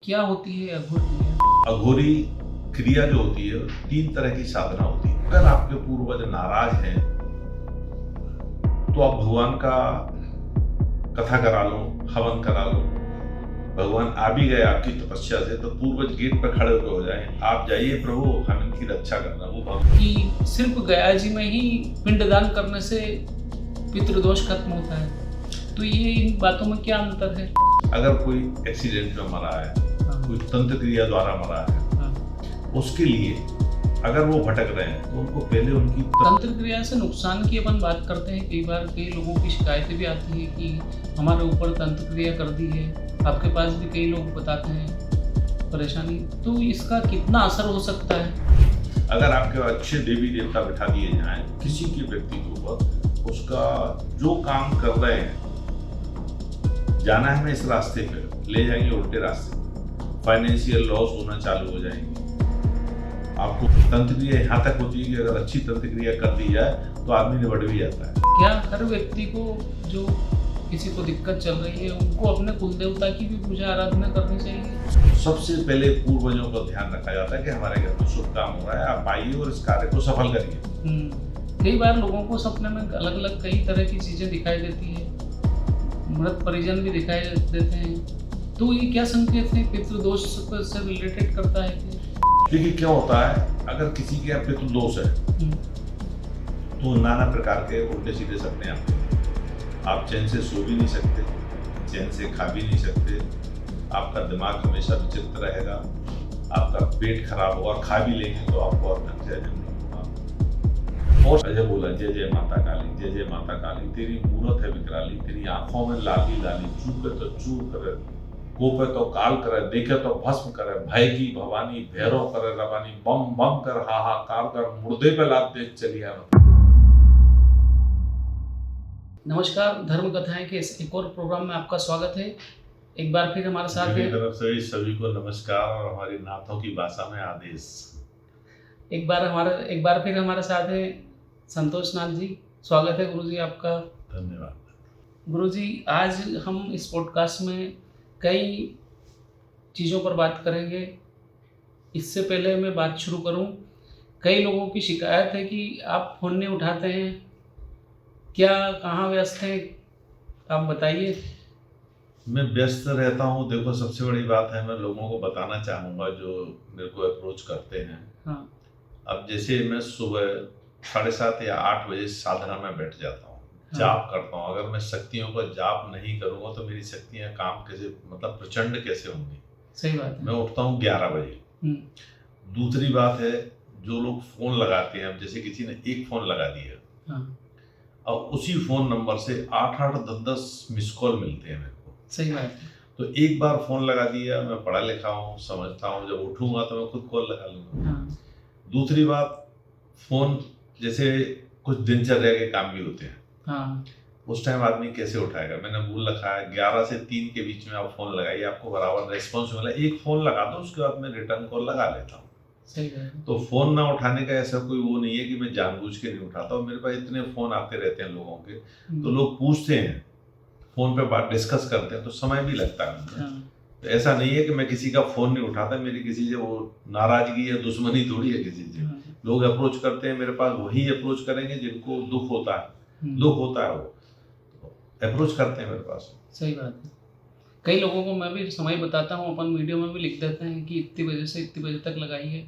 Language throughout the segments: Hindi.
क्या होती है अघोर क्रिया? अघोरी क्रिया जो होती है 3 तरह की साधना होती है। अगर आपके पूर्वज नाराज हैं तो आप भगवान का कथा करा लो, हवन करा लो। भगवान आ भी गए आपकी तपस्या से तो पूर्वज गेट पर खड़े होकर हो जाए, आप जाइए प्रभु हम इनकी रक्षा करना। वो भगवान कि सिर्फ गया जी में ही पिंडदान करने से पितृदोष खत्म होता है, तो ये इन बातों में क्या अंतर है? अगर कोई एक्सीडेंट में मरा है, हाँ, कोई तंत्र क्रिया द्वारा मरा है, हाँ। उसके लिए अगर वो भटक रहे हैं तो उनको पहले उनकी तंत्र क्रिया से नुकसान की अपन बात करते हैं। कई बार कई लोगों की शिकायतें भी आती है कि हमारे ऊपर तंत्र क्रिया कर दी है। आपके पास भी कई लोग बताते हैं परेशानी, तो इसका कितना असर हो सकता है? अगर आपके अच्छे देवी देवता बिठा दिए जाएं किसी के व्यक्ति के ऊपर, उसका जो काम कर रहे हैं, जाना है हमें इस रास्ते पे, ले जाएंगे उल्टे रास्ते, फाइनेंशियल लॉस होना चालू हो जाएंगे। आपको तंत्र क्रिया यहाँ तक होती है कि अगर अच्छी तंत्र क्रिया कर दी जाए तो आदमी निबट भी जाता है। क्या हर व्यक्ति को, जो किसी को दिक्कत चल रही है, उनको अपने कुल देवता की भी पूजा आराधना करनी चाहिए? सबसे पहले पूर्वजों का ध्यान रखा जाता है कि हमारे घर में शुभ काम हो रहा है, आप आइए और इस कार्य को सफल करिए। कई बार लोगों को सपने में अलग अलग कई तरह की चीजें दिखाई देती है, मृत परिजन भी दिखाई देते हैं, तो ये क्या संकेत है? पितृदोष से रिलेटेड करता है कि? देखिए क्या होता है, अगर किसी के यहाँ पितृदोष है तो नाना प्रकार के उल्टे सीधे सपने आते हैं। आप चैन से सो भी नहीं सकते, चैन से खा भी नहीं सकते, आपका दिमाग हमेशा विचित्र रहेगा, आपका पेट खराब होगा, खा भी लेंगे तो आपको और और अजय बोला जय जय माता काली, जय जय माता काली, तेरी मूरत है विकराली, तेरी आंखों में लाली लाली, चूके तो चूर करे, कोपे तो काल करे, देखे तो भस्म करे, भय की भवानी, भैरव करे रवानी, बम बम कर हाहाकार कर, मुर्दे पे लाद दे चलिया। नमस्कार, धर्म कथाएं के इस एक और प्रोग्राम में आपका स्वागत है। एक बार फिर हमारे साथ मेरी है, तरफ से सभी को नमस्कार और हमारी नाथों की भाषा में आदेश। एक बार फिर हमारे साथ है संतोष नाथ जी। स्वागत है गुरुजी आपका। धन्यवाद। गुरुजी, आज हम इस पॉडकास्ट में कई चीज़ों पर बात करेंगे। इससे पहले मैं बात शुरू करूं, कई लोगों की शिकायत है कि आप फ़ोन नहीं उठाते हैं, क्या कहाँ व्यस्त हैं? आप बताइए। मैं व्यस्त रहता हूँ। देखो सबसे बड़ी बात है, मैं लोगों को बताना चाहूँगा जो मेरे को अप्रोच करते हैं। हाँ, अब जैसे मैं सुबह 7:30 या 8 बजे साधना में बैठ जाता हूँ, हाँ। जाप करता हूँ। अगर मैं शक्तियों का जाप नहीं करूँगा तो मेरी शक्तियाँ काम कैसे, मतलब प्रचंड कैसे होंगी। सही बात है। मैं उठता हूँ 11 बजे। दूसरी बात है, जो लोग फ़ोन लगाते हैं, अब जैसे किसी ने एक फ़ोन लगा दिया, हाँ, और उसी फ़ोन नंबर से 8-8, 10-10 मिस कॉल मिलते हैं मेरे को। सही बात है। तो एक बार फ़ोन लगा दिया, मैं पढ़ा लिखा हूँ, समझता हूँ, जब उठूँगा तो मैं खुद कॉल लगा लूँगा। हाँ, दूसरी बात, फ़ोन जैसे कुछ दिनचर्या के काम भी होते हैं, हाँ, उस टाइम आदमी कैसे उठाएगा। मैंने भूल रखा है 11 से 3 के बीच में आप फ़ोन लगाइए, आपको बराबर रेस्पॉन्स मिला। एक फ़ोन लगा दो, उसके बाद मैं रिटर्न कॉल लगा लेता हूँ। सही बात है। तो फ़ोन ना उठाने का ऐसा कोई वो नहीं है कि मैं जानबूझ के नहीं उठाता हूँ। मेरे पास इतने फ़ोन आते रहते हैं लोगों के, तो लोग पूछते हैं, फ़ोन पे बात डिस्कस करते हैं, तो समय भी लगता है मुझे। हाँ, तो ऐसा नहीं है कि मैं किसी का फ़ोन नहीं उठाता, मेरी किसी से वो नाराज़गी या दुश्मनी थोड़ी है किसी से। हाँ, लोग अप्रोच करते हैं मेरे पास, वही अप्रोच करेंगे जिनको दुख होता है, दुख होता है वो अप्रोच करते हैं मेरे पास। सही बात है। कई लोगों को मैं भी समय बताता हूँ, अपन वीडियो में भी लिख देते हैं कि इतनी बजे से इतनी बजे तक लगाइए।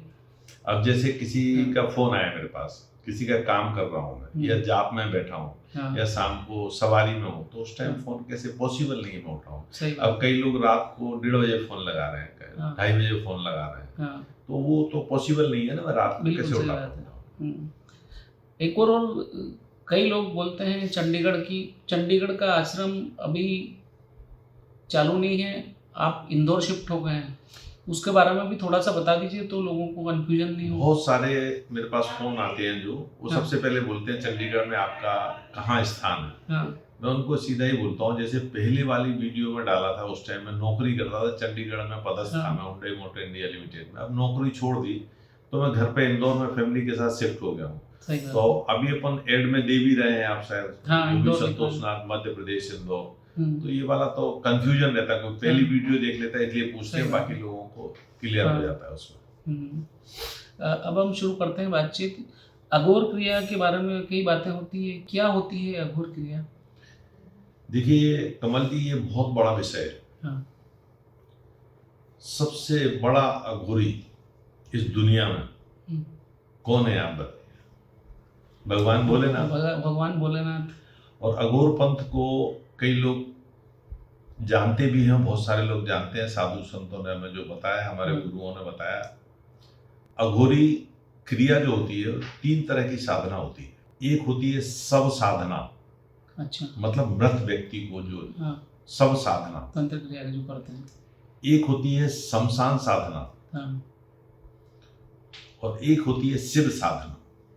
अब जैसे किसी का फ़ोन आया मेरे पास, किसी का काम कर रहा हूँ मैं, या जाप में बैठा हूँ, हाँ, या शाम को सवारी में हूँ, तो उस टाइम हाँ। फ़ोन कैसे पॉसिबल नहीं है मैं उठाऊँ। सही अब बात कई लोग रात को 1:30 बजे फ़ोन लगा रहे हैं, हाँ। 2:30 बजे फ़ोन लगा रहे हैं, है। हाँ, तो वो तो पॉसिबल नहीं है ना, मैं रात को बिल्कुल कैसे सही उठा बात है। पाऊँगा। एक और कई लोग बोलते हैं चंडीगढ़ का आश्रम अभी चालू नहीं है, आप इंदौर शिफ्ट हो गए हैं, उसके बारे में भी थोड़ा सा बता दीजिए तो लोगों को कंफ्यूजन नहीं हो। बहुत सारे मेरे पास फ़ोन आते हैं जो वो हाँ। सबसे पहले बोलते हैं चंडीगढ़ में आपका कहाँ स्थान है। हाँ, मैं उनको सीधा ही बोलता हूँ, जैसे पहली वाली वीडियो में डाला था, उस टाइम मैं नौकरी करता था चंडीगढ़ में, पदस्थ था मैं हुंडई मोटर इंडिया लिमिटेड में। अब नौकरी छोड़ दी तो मैं घर पे इंदौर में फैमिली के साथ शिफ्ट हो गया हूँ। सही बात तो अभी अपन एड में दे भी रहे हैं, आप शायद, हाँ, योगी इंदौर संतोष नाथ, मध्य प्रदेश, इंदौर। तो ये वाला तो कंफ्यूजन रहता है, कोई पहली हाँ। वीडियो देख लेता है इसलिए पूछते हैं, सही बाकी बात। लोगों को क्लियर हो हाँ। जाता है उसमें। अब हम शुरू करते हैं बातचीत। अघोर क्रिया के बारे में कई बातें होती है, क्या होती है अघोर क्रिया? देखिए कमल जी, ये बहुत बड़ा विषय है। हाँ। सबसे बड़ा अघोरी इस दुनिया में हम्म। कौन है आप बताइए? भगवान भोलेनाथ। भगवान भोलेनाथ। और अघोर पंथ को कई लोग जानते भी हैं, बहुत सारे लोग जानते हैं, साधु संतों ने हमें जो बताया, हमारे गुरुओं ने बताया। अघोरी क्रिया जो होती है 3 तरह की साधना होती है। एक होती है सब साधना, अच्छा। मतलब मृत व्यक्ति को जो हाँ। सब साधना। तंत्र क्रिया जो करते हैं। एक होती है शमशान साधना। हाँ। और एक होती है शिव साधना।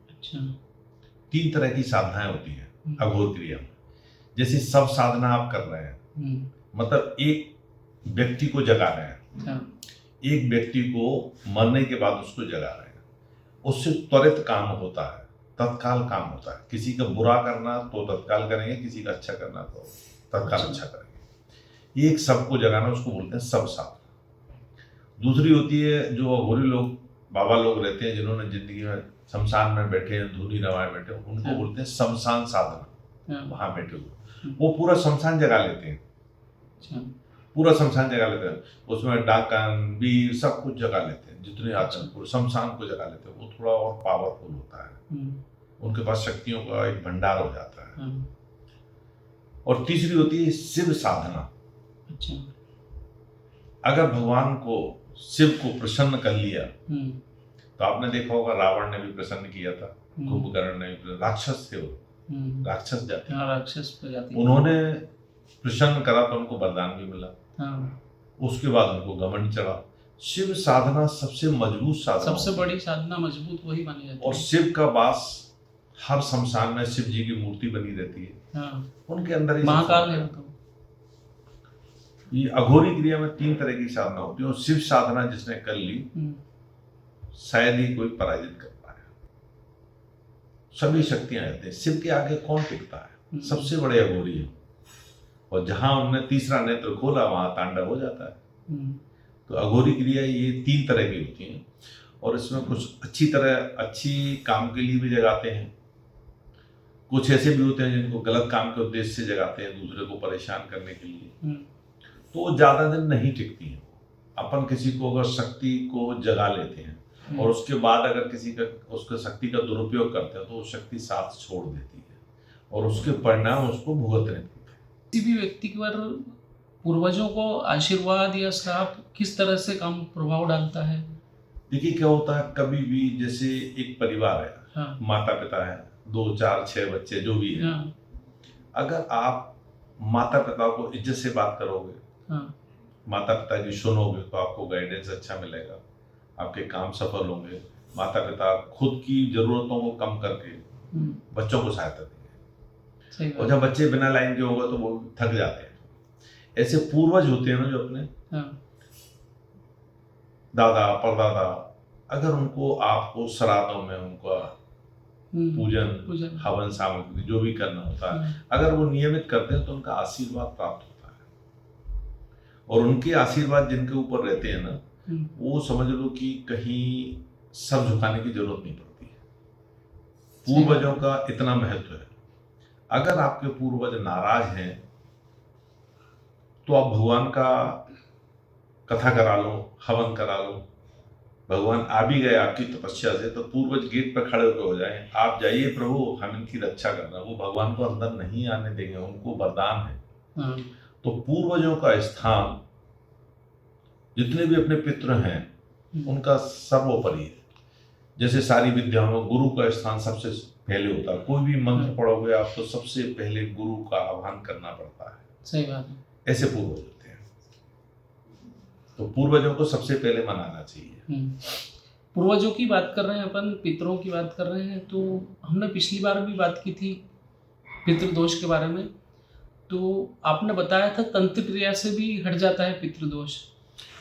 अच्छा। 3 तरह की साधनाएं होती हैं अघोर क्रिया में। जैसे सब साधना आप कर रहे हैं, मतलब एक व्यक्ति को जगा रहे हैं। हाँ। एक व्यक्ति को मरने के बाद उसको जगा रहे हैं, उससे त्वरित काम होता है, तत्काल काम होता है। किसी का बुरा करना तो तत्काल करेंगे, किसी का अच्छा करना तो तत्काल अच्छा करेंगे। एक सबको जगाना, उसको बोलते हैं सब साधना। दूसरी होती है जो अघोरी लोग, बाबा लोग रहते हैं जिन्होंने जिंदगी में शमशान में बैठे हैं, धूनी रवाए बैठे हैं, उनको बोलते हैं शमशान साधना। वहां बैठे हुए वो पूरा शमशान जगा लेते हैं। अच्छा। पूरा शमशान जगा लेते हैं, उसमें डाकन वीर सब कुछ जगा लेते हैं, जितने आते हैं पूरे शमशान को जगा लेते हैं। वो थोड़ा और पावरफुल होता है, उनके पास शक्तियों का एक भंडार हो जाता है। और तीसरी होती है शिव साधना। अच्छा। अगर भगवान को, शिव को प्रसन्न कर लिया, तो आपने देखा होगा रावण ने भी प्रसन्न किया था, कुंभकर्ण ने भी, राक्षस थे वो, राक्षस जाति, राक्षस प्रजाति, उन्होंने प्रसन्न करा तो उनको वरदान भी मिला। हाँ। उसके बाद उनको घमंड चढ़ा। शिव साधना सबसे मजबूत साधना, सबसे बड़ी साधना मजबूत वही मानी जाती है। और शिव का वास हर शमशान में, शिव जी की मूर्ति बनी रहती है। हाँ। उनके अंदर ही महाकाल है तो। ये अघोरी क्रिया में 3 तरह की साधना होती है, और शिव साधना जिसने कर ली शायद ही कोई पराजित कर पाया। सभी शक्तियां रहती हैं, शिव के आगे कौन टिकता है? सबसे बड़े अघोरी है। और जहां उन्होंने तीसरा नेत्र खोला वहां तांडव हो जाता है। तो अघोरी क्रिया ये 3 तरह की होती हैं, और इसमें कुछ अच्छी काम के लिए भी जगाते हैं, कुछ ऐसे भी होते हैं जिनको गलत काम के उद्देश्य से जगाते हैं, दूसरे को परेशान करने के लिए। तो वो ज्यादा दिन नहीं टिकती हैं। अपन किसी को अगर शक्ति को जगा लेते हैं और उसके बाद अगर किसी का उसका शक्ति का दुरुपयोग करते हैं, तो वो शक्ति साथ छोड़ देती है और उसके परिणाम उसको भुगतने पड़ते हैं। किसी भी व्यक्ति पर पूर्वजों को आशीर्वाद या श्राप किस तरह से कम प्रभाव डालता है? देखिए क्या होता है, कभी भी जैसे एक परिवार है, हाँ। माता पिता है, 2 4 6 बच्चे जो भी है, हाँ। अगर आप माता पिता को इज्जत से बात करोगे, हाँ। माता पिता की सुनोगे, तो आपको गाइडेंस अच्छा मिलेगा, आपके काम सफल होंगे। माता पिता खुद की जरूरतों को कम करके बच्चों को सहायता देंगे, और जब बच्चे बिना लाइन के होगा तो वो थक जाते हैं। ऐसे पूर्वज होते हैं ना जो अपने दादा परदादा, अगर उनको आपको श्राद्धों में उनका पूजन हवन सामग्री जो भी करना होता है, अगर वो नियमित करते हैं तो उनका आशीर्वाद प्राप्त होता है। और उनके आशीर्वाद जिनके ऊपर रहते हैं ना, वो समझ लो कि कहीं सर झुकाने की जरूरत नहीं पड़ती है। पूर्वजों का इतना महत्व है। अगर आपके पूर्वज नाराज हैं तो आप भगवान का कथा करा लो, हवन करा लो, भगवान आ भी गए आपकी तपस्या से, तो पूर्वज गेट पर खड़े होकर हो जाए, आप जाइए प्रभु हम इनकी रक्षा करना, वो भगवान को अंदर नहीं आने देंगे, उनको वरदान है। तो पूर्वजों का स्थान, जितने भी अपने पितृ हैं उनका सर्वोपरि है। जैसे सारी विद्याओं में गुरु का स्थान सबसे पहले होता है। कोई भी मंत्र पढ़ोगे आप तो सबसे पहले गुरु का आह्वान करना पड़ता है। सही बात है। ऐसे पूर्वज होते हैं, तो पूर्वजों को सबसे पहले मनाना चाहिए। पूर्वजों की बात कर रहे हैं अपन, पितरों की बात कर रहे हैं, तो हमने पिछली बार भी बात की थी पितृदोष के बारे में, तो आपने बताया था तंत्र क्रिया से भी हट जाता है पितृदोष।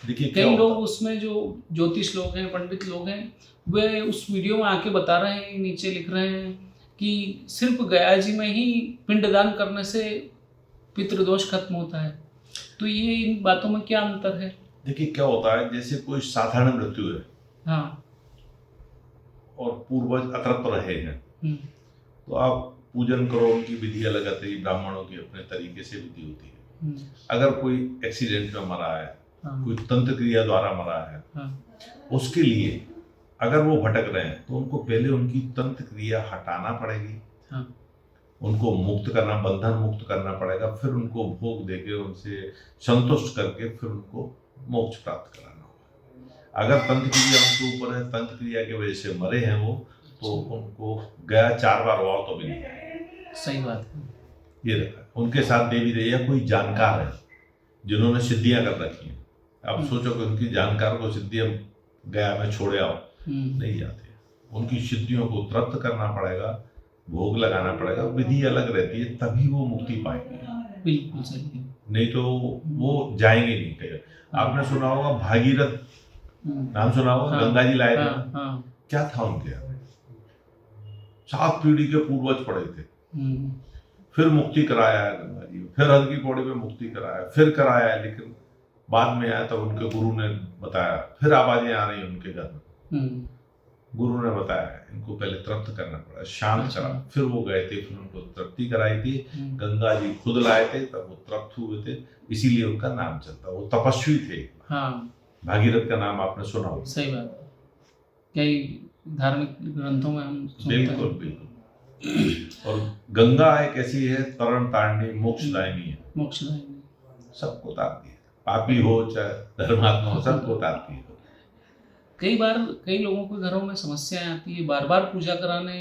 देखिए कई लोग उसमें, जो ज्योतिष लोग हैं, पंडित लोग हैं, वे उस वीडियो में आके बता रहे हैं, नीचे लिख रहे हैं कि सिर्फ गया जी में ही पिंडदान करने से पितृदोष खत्म होता है। तो ये इन बातों में क्या अंतर है? देखिए क्या होता है, जैसे कोई साधारण मृत्यु है हाँ। और पूर्वज अतृप्त रहे हैं, तो आप पूजन करो, उनकी विधि अलग आती है, ब्राह्मणों की अपने तरीके से विधि होती है। अगर कोई एक्सीडेंट में मरा है, कोई तंत्र क्रिया द्वारा मरा है, उसके लिए अगर वो भटक रहे हैं तो उनको पहले उनकी तंत्र क्रिया हटाना पड़ेगी, उनको मुक्त करना, बंधन मुक्त करना पड़ेगा, फिर उनको भोग देके उनसे संतुष्ट करके फिर उनको मोक्ष प्राप्त कराना होगा। अगर तंत्र क्रिया उनके ऊपर है, तंत्र क्रिया की वजह से मरे हैं वो, तो उनको गया 4 बार और तो भी नहीं है। सही बात है। ये रखा है। उनके साथ देवी देवता कोई जानकार है जिन्होंने सिद्धियां कर रखी हैं। अब सोचो कि उनकी जानकार को सिद्धियां गया में छोड़े आओ, नहीं जाते। उनकी सिद्धियों को तृप्त करना पड़ेगा, भोग लगाना पड़ेगा, विधि अलग रहती है, तभी वो मुक्ति पाएंगे। बिल्कुल सही है। नहीं तो वो जाएंगे नहीं कहीं। आपने सुना होगा भागीरथ, नाम सुना होगा, गंगा जी लाए थे। क्या था उनके यहाँ? 7 पीढ़ी के पूर्वज पड़े थे, फिर मुक्ति कराया है गंगा जी, फिर हर की पौड़ी में मुक्ति कराया, फिर कराया है, लेकिन बाद में आया तब उनके गुरु ने बताया, फिर आवाजें आ रही उनके घर में, गुरु ने बताया इनको पहले तृप्त करना पड़ा, शांत करा, फिर वो गए थे, फिर उनको तृप्ति कराई थी, गंगा जी खुद लाए थे, तब वो तृप्त हुए थे, इसीलिए उनका नाम चलता। वो तपस्वी थे। भागीरथ का नाम आपने सुना होगा। सही बात है, कई धार्मिक ग्रंथों में हम सुनते हैं। बिल्कुल बिल्कुल। और गंगा एक ऐसी है, तरण तारणी, मोक्षदायिनी है, मोक्षदायिनी, सबको तारती है, पापी हो चाहे धर्मात्मा हो, सबको तारती है। कई बार कई लोगों के घरों में समस्याएं आती है, बार बार पूजा कराने,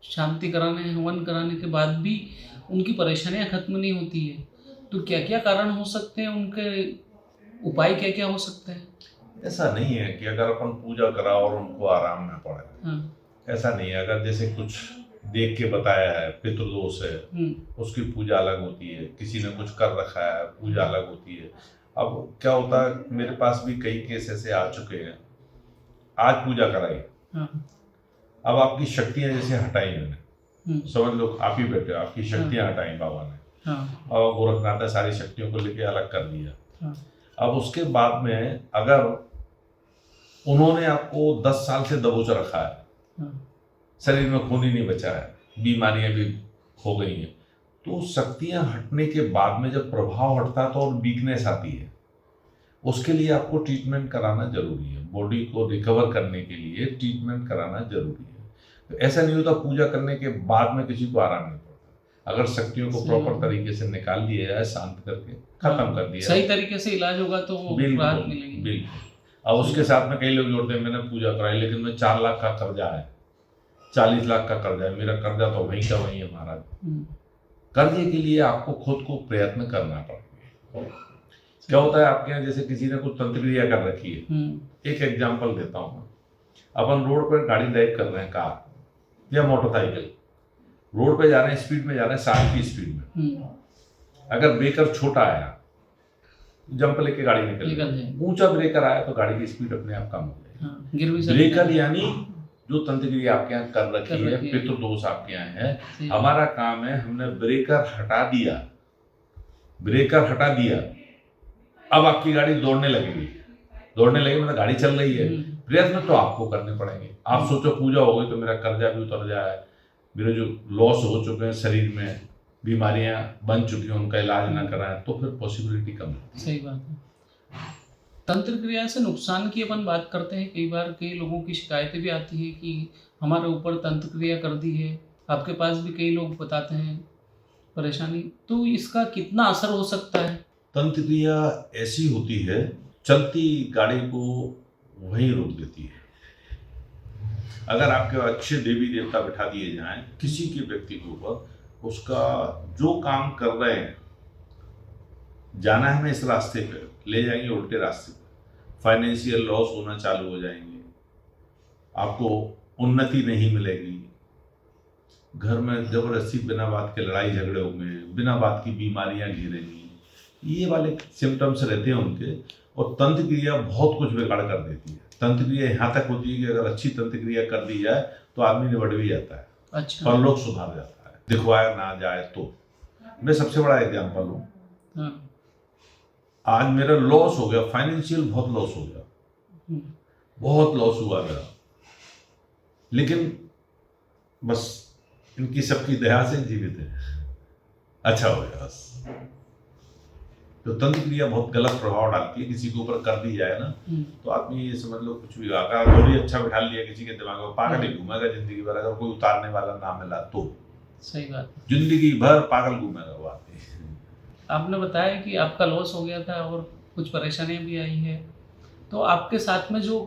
शांति कराने, हवन कराने के बाद भी उनकी परेशानियां खत्म नहीं होती है। तो क्या क्या कारण हो सकते हैं, उनके उपाय क्या क्या हो सकते हैं? ऐसा नहीं है कि अगर अपन पूजा करा और उनको आराम में पड़े, ऐसा नहीं है। अगर जैसे कुछ देख के बताया है, पितृदोष है, उसकी पूजा अलग होती है, किसी ने कुछ कर रखा है, पूजा अलग होती है। अब क्या होता है, मेरे पास भी कई केस ऐसे आ चुके हैं, आज पूजा कराई, अब आपकी शक्तियां जैसे हटाई मैंने, समझ लो आप ही बैठे, आपकी शक्तियां हटाई बाबा ने, और गोरखनाथ ने सारी शक्तियों को लेके अलग कर दिया। अब उसके बाद में अगर उन्होंने आपको 10 साल से दबोच रखा है, शरीर में खून ही नहीं बचा है, बीमारियां भी हो गई हैं, तो शक्तियां हटने के बाद में जब प्रभाव हटता है तो और वीकनेस आती है, उसके लिए आपको ट्रीटमेंट कराना जरूरी है। बॉडी को रिकवर करने के लिए ट्रीटमेंट कराना जरूरी है। तो ऐसा नहीं होता पूजा करने के बाद में किसी को आराम नहीं पड़ता। अगर शक्तियों को प्रॉपर तरीके से निकाल दिया जाए, शांत करके खत्म कर दिया, सही तरीके से इलाज होगा तो राहत मिलेगी। बिल्कुल। अब उसके साथ में कई लोग जोड़ते हैं, मैंने पूजा कराई लेकिन मैं 4 लाख का कर्जा है, 40 लाख का कर्जा है, मेरा कर्जा तो वहीं का वहीं है महाराज। कर्जे के लिए आपको खुद को प्रयत्न करना पड़ेगा। क्या होता है आपके यहाँ, जैसे किसी ने कुछ तंत्र क्रिया कर रखी है, एक एग्जांपल देता हूँ। अपन रोड पर गाड़ी ड्राइव कर रहे हैं, कार या मोटरसाइकिल, रोड पे जा रहे हैं, स्पीड में जा रहे हैं, 60 की स्पीड में, अगर ब्रेकर छोटा आया, जंप लेके गाड़ी निकल जाए, ऊंचा ब्रेकर आया तो गाड़ी की स्पीड अपने आप कम हो जाएगी। ब्रेकर यानी जो तंत्र क्रिया आपके यहाँ कर रखी है, पितृदोष आपके यहाँ है, हमारा काम है, हमने ब्रेकर हटा दिया, ब्रेकर हटा दिया, अब आपकी गाड़ी दौड़ने लगेगी, मतलब गाड़ी चल रही है। प्रयत्न तो आपको करने पड़ेंगे। आप सोचो पूजा हो गई तो मेरा कर्जा भी उतर जाए, मेरे जो लॉस हो चुके हैं शरीर में, बीमारियां बन चुकी हैं, उनका इलाज ना कराएं, तो फिर पॉसिबिलिटी कम है। सही बात है। तंत्र क्रिया से नुकसान की अपन बात करते हैं, कई बार कई लोगों की शिकायतें भी आती है कि हमारे ऊपर तंत्र क्रिया कर दी है। आपके पास भी कई लोग बताते हैं परेशानी, तो इसका कितना असर हो सकता है? तंत्र क्रिया ऐसी होती है, चलती गाड़ी को वहीं रोक देती है। अगर आपके अच्छे देवी देवता बिठा दिए जाएं किसी के व्यक्ति के ऊपर, उसका जो काम कर रहे हैं, जाना है हमें इस रास्ते पे, ले जाएंगे उल्टे रास्ते पे, फाइनेंशियल लॉस होना चालू हो जाएंगे, आपको उन्नति नहीं मिलेगी, घर में जबरदस्ती बिना बात के लड़ाई झगड़े होंगे, बिना बात की बीमारियां घेरेंगी, ये वाले सिम्टम्स रहते हैं उनके। और तंत्र क्रिया बहुत कुछ बिगाड़ कर देती है। तंत्र क्रिया यहाँ तक होती है कि अगर अच्छी तंत्र क्रिया कर दी जाए तो आदमी निबट भी जाता है, अच्छा, परलोक सुधार जाता है, दिखवाया ना जाए तो। मैं सबसे बड़ा एग्जाम्पल हूँ। हाँ। आज मेरा लॉस हो गया, फाइनेंशियल बहुत लॉस हो गया, बहुत लॉस हुआ मेरा, लेकिन बस इनकी सबकी दया से जीवित है, अच्छा हो गया बस। तो तंत्र क्रिया बहुत गलत प्रभाव डालती है, किसी के ऊपर कर दी जाए ना तो आदमी ये समझ लो कुछ भी अगर थोड़ी अच्छा बिठा लिया किसी के दिमाग में, पागल ही घूमेगा जिंदगी भर, अगर कोई उतारने वाला ना मिला तो। सही बात। जिंदगी भर पागल घूमेगा वो आदमी। आपने बताया कि आपका लॉस हो गया था और कुछ परेशानियां भी आई है, तो आपके साथ में जो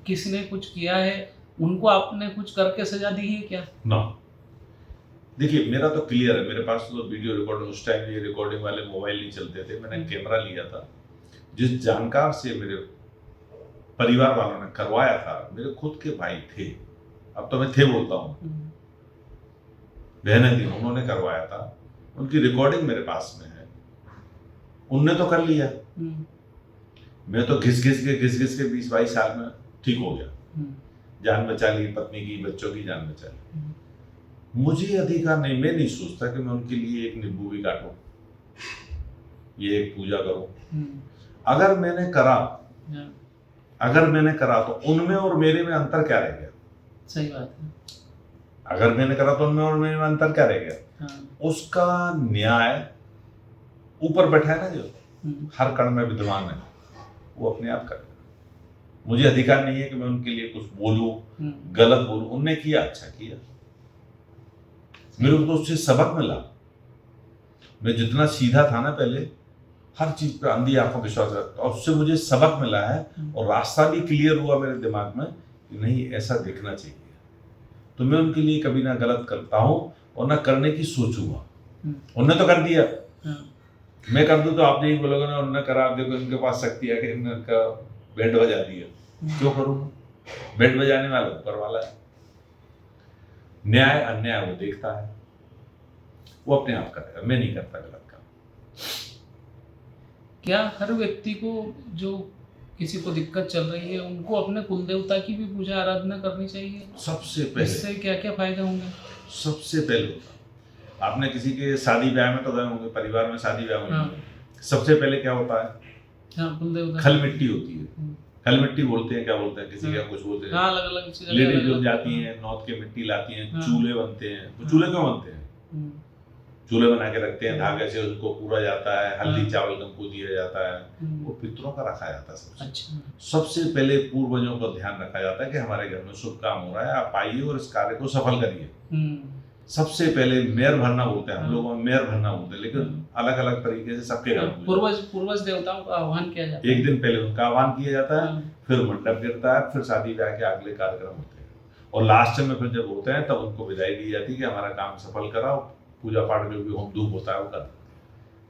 किसी ने कुछ किया है उनको आपने कुछ करके सजा दी है क्या? ना, देखिए मेरा तो क्लियर है, मेरे पास तो वीडियो रिकॉर्डिंग, उस टाइम ये रिकॉर्डिंग वाले मोबाइल नहीं चलते थे, मैंने कैमरा लिया था। जिस जानकार से मेरे परिवार वालों ने करवाया था, मेरे खुद के भाई थे, अब तो मैं थे बोलता हूँ, बहनें थी, उन्होंने करवाया था, उनकी रिकॉर्डिंग मेरे पास में है, उनने तो कर लिया, मैं तो घिस घिस के 20-22 साल में ठीक हो गया, जान बचा ली, पत्नी की, बच्चों की जान बचा ली। मुझे अधिकार नहीं, मैं नहीं सोचता कि मैं उनके लिए एक नींबू भी काटूं, ये एक पूजा करूं। अगर मैंने करा तो उनमें और मेरे में अंतर क्या रह गया? सही बात है। अगर मैंने करा तो उनमें और मेरे में अंतर क्या रह गया? उसका न्याय ऊपर बैठा है ना, जो हर कण में विद्यमान है, वो अपने आप करेगा। मुझे अधिकार नहीं है कि मैं उनके लिए कुछ बोलूं, गलत बोलूं। उनने किया, अच्छा किया, मेरे को तो उससे सबक मिला। मैं जितना सीधा था ना पहले, हर चीज पे अंधी आंखों विश्वास रखता, और उससे मुझे सबक मिला है और रास्ता भी क्लियर हुआ मेरे दिमाग में कि नहीं ऐसा देखना चाहिए। तो मैं उनके लिए कभी ना गलत करता हूँ और ना करने की सोचूंगा। उनने तो कर दिया, मैं कर दूं तो आप यही बोलोगे ना उन्होंने करा, आप देखो इनके पास शक्ति है कि इनका बैंड बजा दिया, क्यों करूँगा? बैंड बजाने वाला ऊपर वाला है, न्याय अन्याय वो देखता है, वो अपने आप करेगा, मैं नहीं करता गलत काम। क्या हर व्यक्ति को, जो किसी को दिक्कत चल रही है, उनको अपने कुल देवता की भी पूजा आराधना करनी चाहिए? सबसे पहले इससे क्या क्या फायदे होंगे? सबसे पहले आपने किसी के शादी ब्याह में तो गए होंगे, परिवार में शादी ब्याह होंगे, सबसे पहले क्या होता है? हाँ, कुल देवता खल मिट्टी होती है, खल मिट्टी बोलते हैं, क्या बोलते हैं, किसी का कुछ बोलते हैं, अलग अलग लेडीज लोग जाती हैं, नौत के मिट्टी लाती हैं, चूल्हे बनते हैं। वो चूल्हे क्यों बनते हैं? चूल्हे बना के रखते हैं, धागे से उनको पूरा जाता है, हल्दी चावल कंकु दिया जाता है, वो पितरों का रखा जाता है। सबसे पहले पूर्वजों का ध्यान रखा जाता है कि हमारे घर में शुभ काम हो रहा है, आप आइए और इस कार्य को सफल करिए। सबसे पहले मेयर भरना बोलते हैं, हम लोगों में मेयर भरना बोलते हैं, लेकिन अलग अलग तरीके से सबके घर में पूर्वज देवताओं का आह्वान किया जाता है। एक दिन पहले उनका आह्वान किया जाता है, फिर मंडप गिरता है, फिर शादी ब्याह के अगले कार्यक्रम होते हैं, और लास्ट में फिर जब होते हैं तब उनको विदाई दी जाती है कि हमारा काम सफल कराओ, पूजा पाठ जो भी होम धूप होता है वो कर।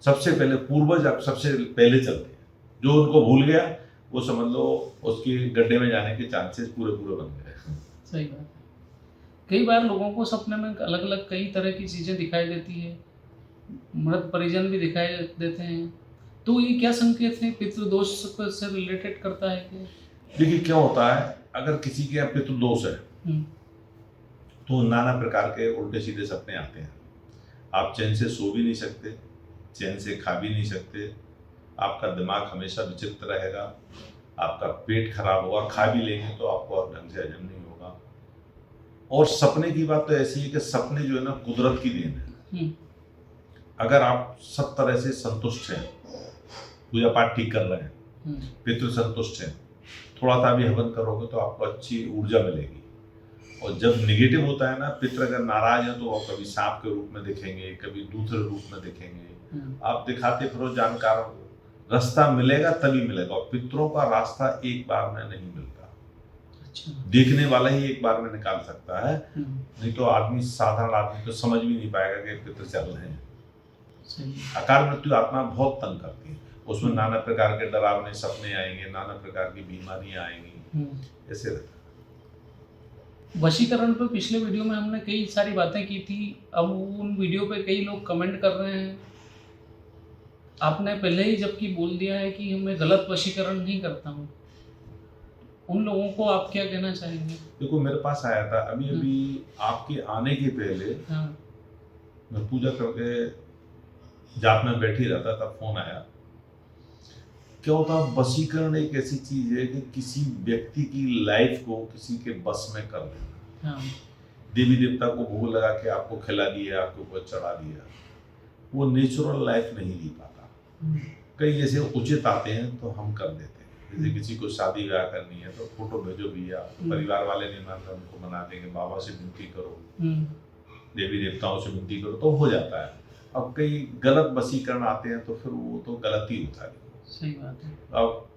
सबसे पहले पूर्वज अब सबसे पहले चलते हैं, जो उनको भूल गया वो समझ लो उसकी गड्ढे में जाने के चांसेस पूरे बन गए। सही बात है। कई बार लोगों को सपने में अलग अलग कई तरह की चीजें दिखाई देती है, मृत परिजन भी दिखाई देते हैं, तो ये क्या संकेत है? पितृदोष से रिलेटेड करता है क्या? देखिए क्या होता है, अगर किसी के यहाँ पितृदोष है तो नाना प्रकार के उल्टे सीधे सपने आते हैं। आप चैन से सो भी नहीं सकते, चैन से खा भी नहीं सकते, आपका दिमाग हमेशा विचित्र रहेगा, आपका पेट खराब होगा, खा भी लेंगे तो आपको ढंग से हजम नहीं होगा। और सपने की बात तो ऐसी है कि सपने जो है ना कुदरत की देन है। अगर आप सब तरह से संतुष्ट हैं, पूजा पाठ ठीक कर रहे हैं, पितृ संतुष्ट हैं, थोड़ा सा भी हवन करोगे तो आपको अच्छी ऊर्जा मिलेगी। और जब निगेटिव होता है ना, पितृ अगर नाराज है तो आप कभी सांप के रूप में दिखेंगे, कभी दूसरे रूप में दिखेंगे, आप दिखाते फिरो जानकार, रास्ता मिलेगा तभी मिलेगा, और पितरों का रास्ता एक बार में नहीं मिलता। देखने वाला ही एक बार में निकाल सकता है, नहीं तो आदमी, साधारण आदमी तो समझ भी नहीं पाएगा कि पितृ चल रहे हैं। अकाल मृत्यु आत्मा बहुत तंग करती है, उसमें नाना प्रकार के डरावने सपने आएंगे, नाना प्रकार की बीमारियां आएंगी, ऐसे रहता है। वशीकरण पे पिछले वीडियो में हमने कई सारी बातें की थी, अब उन वीडियो पे कई लोग कमेंट कर रहे हैं, आपने पहले ही जबकि बोल दिया है कि मैं गलत वशीकरण नहीं करता हूँ, उन लोगों को आप क्या कहना चाहेंगे? देखो मेरे पास आया था अभी आपके आने के पहले, मैं पूजा करके जाप में बैठी रहता तब फोन आया। क्या होता है, वशीकरण एक ऐसी चीज है कि किसी व्यक्ति की लाइफ को किसी के बस में कर देना। हाँ, देवी देवता को भोग लगा के आपको खिला दिया, आपके ऊपर चढ़ा दिया, वो नेचुरल लाइफ नहीं जी पाता। कई जैसे उचित आते हैं तो हम कर देते हैं। जैसे किसी को शादी ब्याह करनी है तो फोटो भेजो भैया, तो परिवार वाले नहीं मानते, उनको मना देंगे, बाबा से विनती करो, देवी देवताओं से विनती करो, तो हो जाता है। अब कई गलत वशीकरण आते हैं तो फिर वो तो गलत ही होता है। सही बात है। अब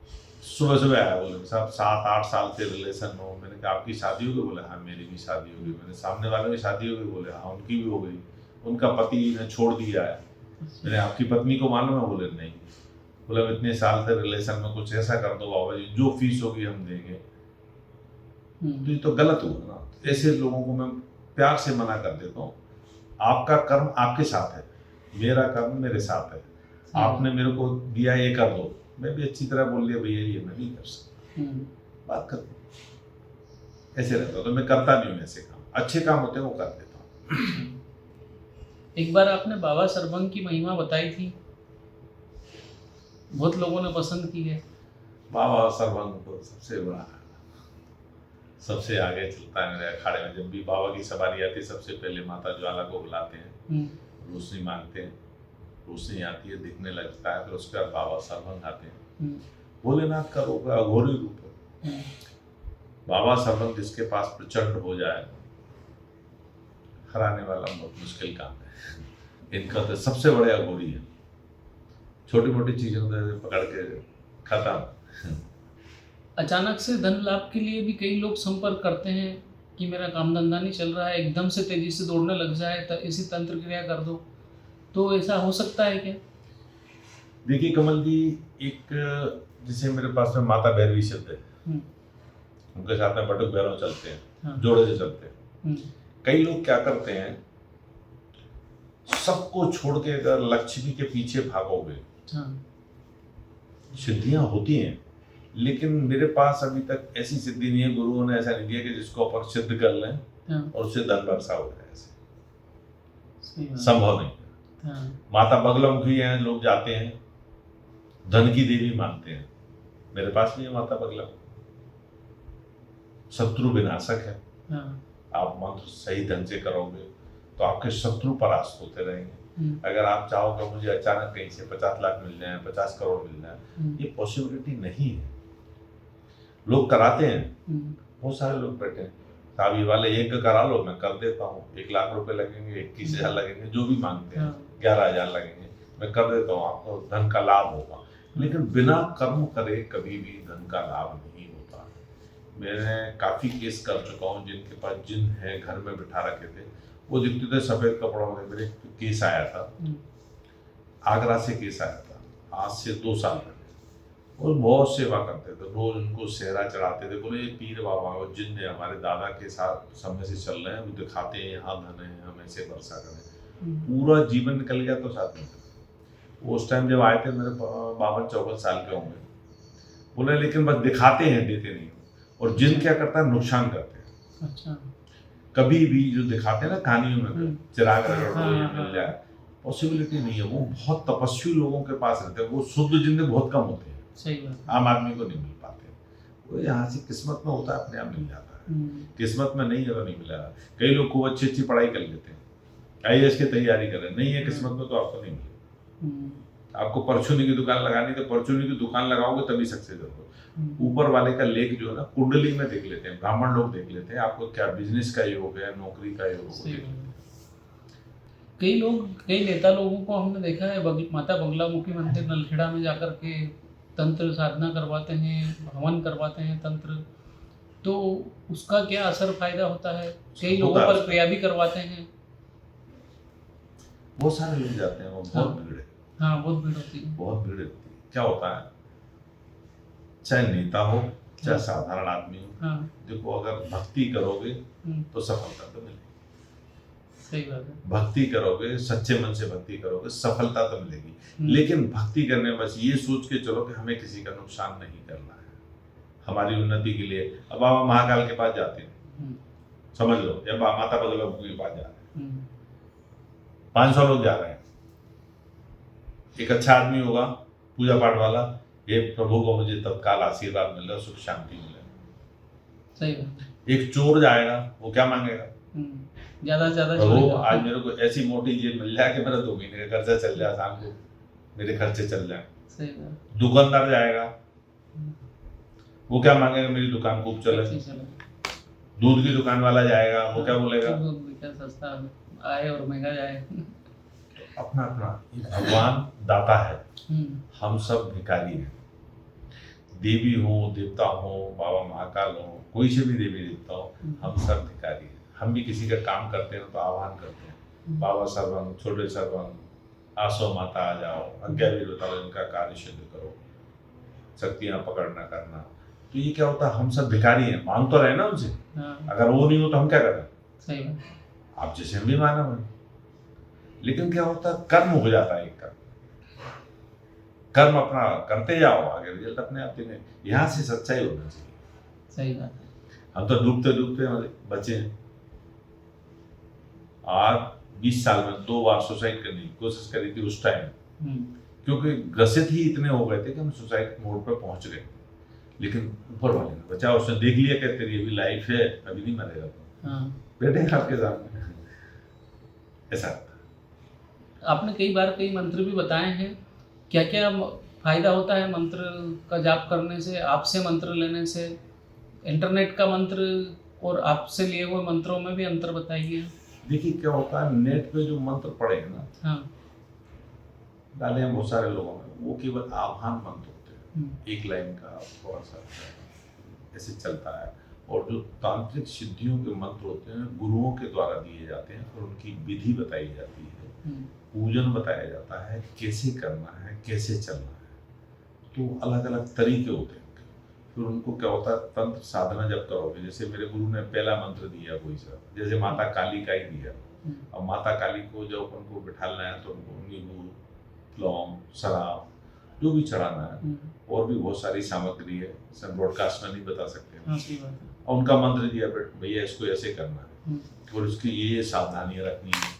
सुबह सुबह आया, बोले साहब 7-8 साल से रिलेशन हो। मैंने कहा आपकी शादी हो गई? बोले हाँ मेरी भी शादी हो गई। मैंने सामने वालों की शादी हो गई? बोले हाँ उनकी भी हो गई, उनका पति ने छोड़ दिया है। मैंने आपकी पत्नी को मालूम है? बोले नहीं। बोले अब इतने साल से रिलेशन में कुछ ऐसा कर दो बाबा जी, जो फीस होगी हम देंगे। तो ये तो गलत हुआ ना। ऐसे लोगों को मैं प्यार से मना कर देता हूँ, आपका कर्म आपके साथ है, मेरा कर्म मेरे साथ है। आपने मेरे को दिया ये कर दो, मैं भी अच्छी तरह बोल दिया भैया ये मैं नहीं कर सकता, बात कर दो। ऐसे रहता तो मैं करता नहीं हूँ ऐसे काम। अच्छे काम होते हैं वो कर देता हूँ। एक बार आपने बाबा सरभंग की महिमा बताई थी, बहुत लोगों ने पसंद की है। बाबा सरभंग तो सबसे बड़ा, सबसे आगे चलता है मेरे अखाड़े में। जब भी बाबा की सवारी आती है सबसे पहले माता ज्वाला को बुलाते हैं, रोशनी मांगते हैं, रोशनी आती है, दिखने लगता है, फिर उसके बाद बाबा सरभंग आते हैं। भोलेनाथ का रूप है, अघोरी रूप है। बाबा सरभंग जिसके पास प्रचंड हो जाए, हराने वाला बहुत मुश्किल काम है। इनका तो सबसे बड़े अघोरी है, छोटी मोटी चीजों से पकड़ के खत्म। अचानक से धन लाभ के लिए भी कई लोग संपर्क करते हैं कि मेरा काम धंधा नहीं चल रहा है, एकदम से तेजी से दौड़ने लग जाए, तो ऐसी तंत्र क्रिया कर दो, तो ऐसा हो सकता है क्या? देखिए कमल जी, एक जैसे मेरे पास में माता भैरवी सिद्ध है, उनके साथ में बटुक भैरव चलते हैं, हाँ। जोड़े से चलते हैं। कई लोग क्या करते हैं, सबको छोड़ के अगर लक्ष्मी के पीछे भागोगे, हाँ। सिद्धियां होती हैं, लेकिन मेरे पास अभी तक ऐसी सिद्धि नहीं है, गुरुओं ने ऐसा नहीं दिया कि जिसको अपन सिद्ध कर लें, हाँ। और उससे धन वर्षा हो जाए, ऐसे संभव नहीं। हाँ। माता बगलामुखी हैं, लोग जाते हैं, धन की देवी मानते हैं, मेरे पास भी है माता बगलामुखी, शत्रु विनाशक है। हाँ। आप मंत्र सही ढंग से करोगे तो आपके शत्रु परास्त होते रहेंगे। अगर आप चाहोगे मुझे अचानक कहीं से 50 लाख मिल जाए, 50 करोड़ मिल जाए, ये पॉसिबिलिटी नहीं है। लोग कराते हैं, बहुत सारे लोग बैठे हैं, साहब ये वाले यज्ञ करा लो, मैं कर देता हूँ, 1 लाख रुपए लगेंगे, 21,000 लगेंगे, जो भी मांगते हैं, 11,000 लगेंगे, मैं कर देता हूँ, आपको धन का लाभ होगा। लेकिन बिना कर्म करे कभी भी धन का लाभ नहीं होता। मैंने काफी केस कर चुका हूँ, जिनके पास जिन है घर में बिठा रखे थे, वो दिखते थे सफेद कपड़ों में। मेरे केस आया था, आगरा से केस आया था, आज से 2 साल पहले, और बहुत सेवा करते थे, रोज उनको सेहरा चढ़ाते थे। बोले ये पीर बाबा और जिन ने हमारे दादा के साथ समय से चल रहे हैं, वो दिखाते हैं यहाँ धन है, हम ऐसे वर्षा करें। पूरा जीवन निकल गया तो साथ में। उस टाइम जब आए थे मेरे 52-54 साल के होंगे। बोले लेकिन बस दिखाते हैं, देते नहीं। और जिन क्या करता है, नुकसान करते हैं। अच्छा। कभी भी जो दिखाते हैं ना कहानियों में, चिराग रगड़ दो ये मिल जाए, पॉसिबिलिटी नहीं है। वो बहुत तपस्वी लोगों के पास रहते हैं, वो शुद्ध जिंदे बहुत कम होते हैं। सही बात। आम आदमी को नहीं मिल पाते। वो यहाँ से किस्मत में होता है, अपने आप मिल जाता है। किस्मत में नहीं है तो नहीं मिलेगा। कई लोग खूब अच्छी पढ़ाई कर लेते हैं, IAS की तैयारी कर रहे हैं, नहीं है किस्मत में तो आपको नहीं मिलेगा। आपको परचूनी की दुकान लगानी, तो परचूनी की दुकान लगाओगे तभी सक्सेस होगा। ऊपर वाले का लेख जो है ना, कुंडली में देख लेते हैं, ब्राह्मण लोग देख लेते हैं आपको क्या बिजनेस का योग है, नौकरी का योग है। कई नेता लोगों को हमने देखा है माता बगलामुखी मंदिर नलखेड़ा में जाकर के तंत्र साधना करवाते हैं, हवन करवाते हैं तंत्र, तो उसका क्या असर फायदा होता है? कई लोगों पर क्रिया भी करवाते हैं, बहुत सारे लोग जाते हैं, वो बहुत भीड़ है। हाँ, बहुत भीड़ होती है, बहुत भीड़ होती है। क्या होता है, चाहे नेता हो चाहे साधारण आदमी हो, देखो अगर भक्ति करोगे तो सफलता तो मिलेगी। सही बात है। भक्ति करोगे, सच्चे मन से भक्ति करोगे, सफलता तो मिलेगी। लेकिन भक्ति करने बस ये सोच के चलो कि हमें किसी का नुकसान नहीं करना है, हमारी उन्नति के लिए। अब बाबा महाकाल के पास जाते हैं, समझ लो, या माता बगलामुखी के पास जा रहे हैं, 500 लोग जा रहे हैं, एक अच्छा आदमी होगा पूजा पाठ वाला, ये प्रभु को मुझे तत्काल आशीर्वाद मिल रहा है, सुख शांति मिल रहा है। सही बात है। एक चोर जाएगा, वो क्या मांगेगा? ज्यादा से ज्यादा प्रभु आज मेरे को ऐसी मोटी जेब मिल जाए कि मेरा 2 महीने का खर्चा चल जाए, शाम को मेरे खर्चे चल जाए। सही बात। दुकानदार जाएगा, वो क्या मांगेगा? मेरी दुकान खूब चले। दूध की दुकान वाला जाएगा, वो क्या बोलेगा? दूध सस्ता आए और महंगा जाए। अपना अपना, ये भगवान दाता है, हम सब भिखारी हैं। देवी हो, देवता हो, बाबा महाकाल हो, कोई से भी देवी देवता हो, हम सब भिखारी हैं। हम भी किसी का काम करते हैं तो आह्वान करते हैं, बाबा सर्वंग, छोटे सर्वंग, आसो माता आ जाओ, आज्ञा भी बताओ, इनका कार्य सिद्ध करो, शक्तियां पकड़ना करना। तो ये क्या होता है, हम सब भिखारी हैं, मांग तो रहे ना उनसे। अगर वो नहीं हो तो हम क्या करें? सही बात। आप जैसे हम भी मानव हैं, लेकिन क्या होता है, कर्म हो जाता है। एक कर्म अपना करते जाओ, आगे रिजल्ट अपने आप देंगे। यहाँ से सच्चाई होना चाहिए। सही बात है। हम तो डूबते डूबते हमारे बच्चे हैं। आज 20 साल में 2 बार सुसाइड करने की कोशिश करी थी उस टाइम, क्योंकि ग्रसित ही इतने हो गए थे कि हम सुसाइड मोड पर पहुंच गए। लेकिन ऊपर वाले ने बचाया, उसने देख लिया कि तेरी अभी लाइफ है, अभी नहीं मरेगा तो बैठेगा आपके सामने। ऐसा आपने कई बार कई मंत्र भी बताए हैं, क्या क्या फायदा होता है मंत्र का जाप करने से, आपसे मंत्र लेने से? इंटरनेट का मंत्र और आपसे लिए हुए मंत्रों में भी अंतर बताइए। देखिए क्या होता है, नेट पे जो मंत्र पड़े हैं ना, डाले हैं बहुत सारे लोगों में, वो केवल आह्वान मंत्र होते हैं, एक लाइन का थोड़ा सा ऐसे चलता है। और जो तांत्रिक सिद्धियों के मंत्र होते हैं गुरुओं के द्वारा दिए जाते हैं, और उनकी विधि बताई जाती है, पूजन बताया जाता है, कैसे करना है, कैसे चलना है। तो अलग अलग तरीके होते हैं। फिर उनको क्या होता है, तंत्र साधना जब करोगे, जैसे मेरे गुरु ने पहला मंत्र दिया कोई सा, जैसे माता काली का ही दिया। अब माता काली को जब उनको बिठाना है तो उनको नींबू, लौंग, शराब जो भी चढ़ाना है, और भी बहुत सारी सामग्री है, सब ब्रॉडकास्ट में नहीं बता सकते। और उनका मंत्र दिया, भैया इसको ऐसे करना है, और उसकी ये सावधानियां रखनी है।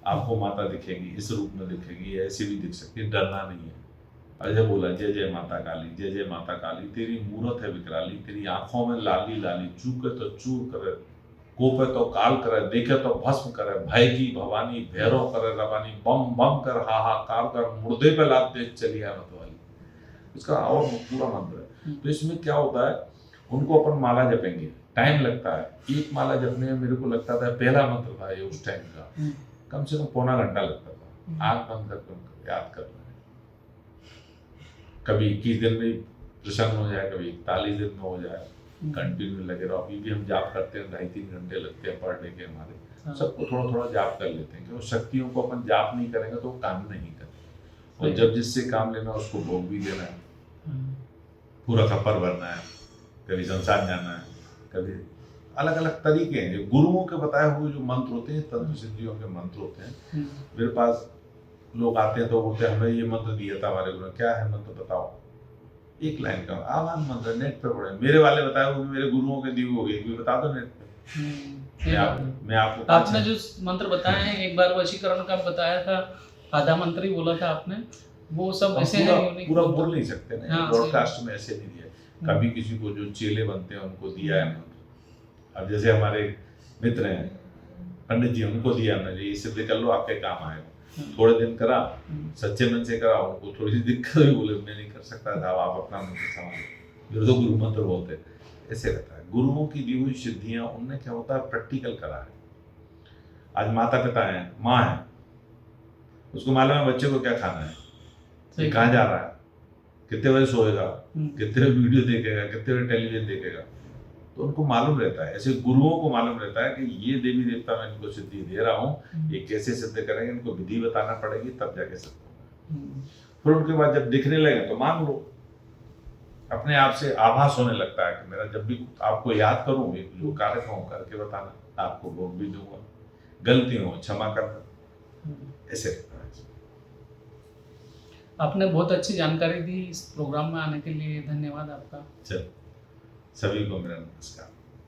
आपको माता दिखेगी, इस रूप में दिखेगी, ऐसे भी दिख सकती है, डरना नहीं है। अजय बोला, जय जय माता काली, जय जय माता काली, तेरी मूरत है विकराली, तेरी आंखों में लाली लाली, चूके तो चूर करे, कोपे तो काल करे, देखे तो भस्म करे, भय की भवानी, भैरव करे रवानी, बम बम कर हाहाकार कर, मुर्दे पे लाद दे चलिया मतवाली। इसका और पूरा मंत्र है। तो इसमें क्या होता है, उनको अपन माला जपेंगे, टाइम लगता है। एक माला जपने में मेरे को लगता था, पहला मंत्र था ये उस टाइम का, कम से कम पौना घंटा लगता था। आंख बंद करके याद करना है। कभी 21 दिन में प्रसन्न हो जाए, कभी 41 दिन में हो जाए, कंटिन्यू लगे रहो। अभी भी हम जाप करते हैं, 2.5-3 घंटे लगते हैं पर डे के हमारे। सबको थोड़ा थोड़ा जाप कर लेते हैं, क्योंकि शक्तियों को अपन जाप नहीं करेंगे तो वो काम नहीं करते। और जब जिससे काम लेना उसको भोग भी देना है, पूरा खप्पर भरना है, कभी संसार जाना है, कभी अलग अलग तरीके हैं। जो गुरुओं के बताए हुए जो मंत्र होते हैं, तंत्र सिद्धियों के मंत्र होते हैं। मेरे पास लोग आते हैं तो बोलते हैं, हमें ये मंत्र दिया था हमारे गुरु ने, क्या है मंत्र बताओ। एक लाइन का आह्वान मंत्र, नेट पे पढ़े, मेरे वाले बताए हुए मेरे गुरुओं के दिए हुए, एक भी बता दो नेट पे। मैं आपको आपने जो मंत्र बताए हैं, एक बार वशीकरण का बताया था, आधा मंत्र ही बोला था आपने, वो सब ऐसे हैं, पूरा बोल नहीं सकते ना, ब्रॉडकास्ट में ऐसे नहीं दिया। कभी किसी को जो चेले बनते हैं उनको दिया है मंत्र। अब जैसे हमारे मित्र हैं पंडित जी, उनको दिया मैंने, ये सिद्ध कर लो आपके काम आएगा। थोड़े दिन करा, सच्चे मन से करा, उनको थोड़ी सी दिक्कत हुई, बोले मैं नहीं कर सकता था, आप अपना मंत्र संभालो, मेरे तो गुरु मंत्र बहुत है। ऐसे रहता है। गुरुओं की दी हुई सिद्धियां, उनने क्या होता है, प्रैक्टिकल करा है। आज माता पिता है, माँ है, उसको मालूम है बच्चे को क्या खाना है, कहाँ जा रहा है, कितने बजे सोएगा, कितने वीडियो देखेगा, कितने बजे टेलीविजन देखेगा, तो उनको मालूम रहता है। ऐसे गुरुओं को मालूम रहता है कि ये देवी देवता मैं इनको सिद्धि दे रहा हूँ, ये कैसे सिद्ध करेंगे, इनको विधि बताना पड़ेगी, तब जाके सिद्ध होगा। फिर उनके बाद जब दिखने लगे तो मान लो, अपने आप से आभास होने लगता है कि मेरा जब भी आपको याद करूँ, जो कार्य कहूँ करके बताना, आपको भोग भी दूंगा, गलती हो क्षमा करना, ऐसे रहता है। आपने बहुत अच्छी जानकारी दी, इस प्रोग्राम में आने के लिए धन्यवाद आपका। चल, सभी को मेरा नमस्कार।